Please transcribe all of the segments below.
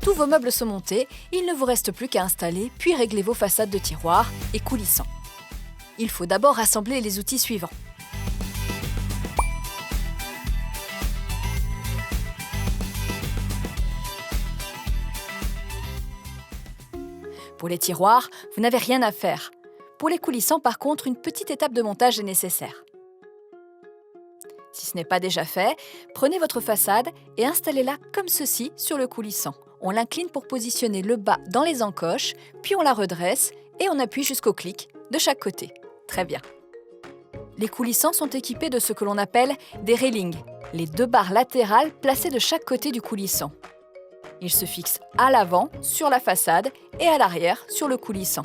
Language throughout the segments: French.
Tous vos meubles sont montés, il ne vous reste plus qu'à installer puis régler vos façades de tiroirs et coulissants. Il faut d'abord rassembler les outils suivants. Pour les tiroirs, vous n'avez rien à faire. Pour les coulissants, par contre, une petite étape de montage est nécessaire. Si ce n'est pas déjà fait, prenez votre façade et installez-la comme ceci sur le coulissant. On l'incline pour positionner le bas dans les encoches, puis on la redresse et on appuie jusqu'au clic de chaque côté. Très bien. Les coulissants sont équipés de ce que l'on appelle des railings, les 2 barres latérales placées de chaque côté du coulissant. Ils se fixent à l'avant sur la façade et à l'arrière sur le coulissant.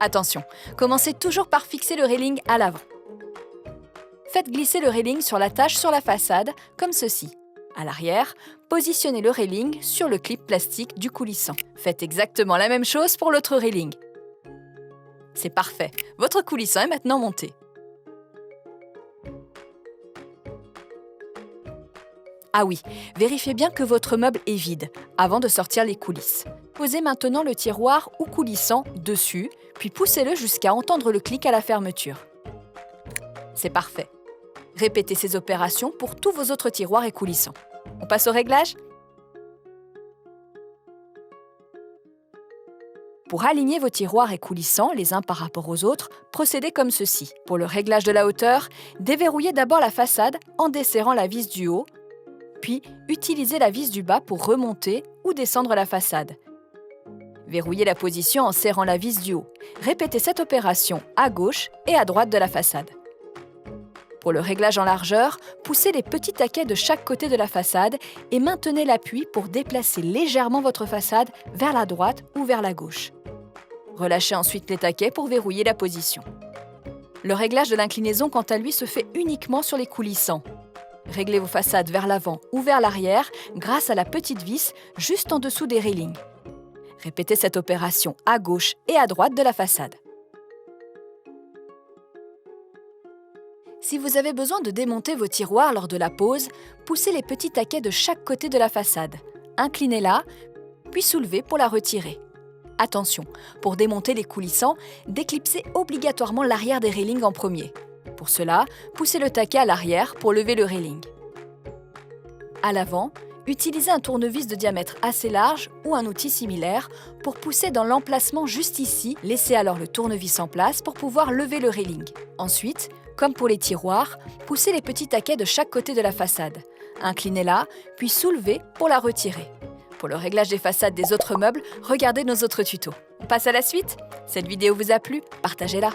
Attention, commencez toujours par fixer le railing à l'avant. Faites glisser le railing sur l'attache sur la façade, comme ceci. À l'arrière, positionnez le railing sur le clip plastique du coulissant. Faites exactement la même chose pour l'autre railing. C'est parfait, votre coulissant est maintenant monté. Ah oui, vérifiez bien que votre meuble est vide avant de sortir les coulisses. Posez maintenant le tiroir ou coulissant dessus, puis poussez-le jusqu'à entendre le clic à la fermeture. C'est parfait. Répétez ces opérations pour tous vos autres tiroirs et coulissants. On passe au réglage ? Pour aligner vos tiroirs et coulissants les uns par rapport aux autres, procédez comme ceci. Pour le réglage de la hauteur, déverrouillez d'abord la façade en desserrant la vis du haut, puis utilisez la vis du bas pour remonter ou descendre la façade. Verrouillez la position en serrant la vis du haut. Répétez cette opération à gauche et à droite de la façade. Pour le réglage en largeur, poussez les petits taquets de chaque côté de la façade et maintenez l'appui pour déplacer légèrement votre façade vers la droite ou vers la gauche. Relâchez ensuite les taquets pour verrouiller la position. Le réglage de l'inclinaison, quant à lui, se fait uniquement sur les coulissants. Réglez vos façades vers l'avant ou vers l'arrière grâce à la petite vis juste en dessous des railings. Répétez cette opération à gauche et à droite de la façade. Si vous avez besoin de démonter vos tiroirs lors de la pose, poussez les petits taquets de chaque côté de la façade. Inclinez-la, puis soulevez pour la retirer. Attention, pour démonter les coulissants, déclipsez obligatoirement l'arrière des railings en premier. Pour cela, poussez le taquet à l'arrière pour lever le railing. À l'avant, utilisez un tournevis de diamètre assez large ou un outil similaire pour pousser dans l'emplacement juste ici. Laissez alors le tournevis en place pour pouvoir lever le railing. Ensuite, comme pour les tiroirs, poussez les petits taquets de chaque côté de la façade. Inclinez-la, puis soulevez pour la retirer. Pour le réglage des façades des autres meubles, regardez nos autres tutos. On passe à la suite ? Cette vidéo vous a plu ? Partagez-la.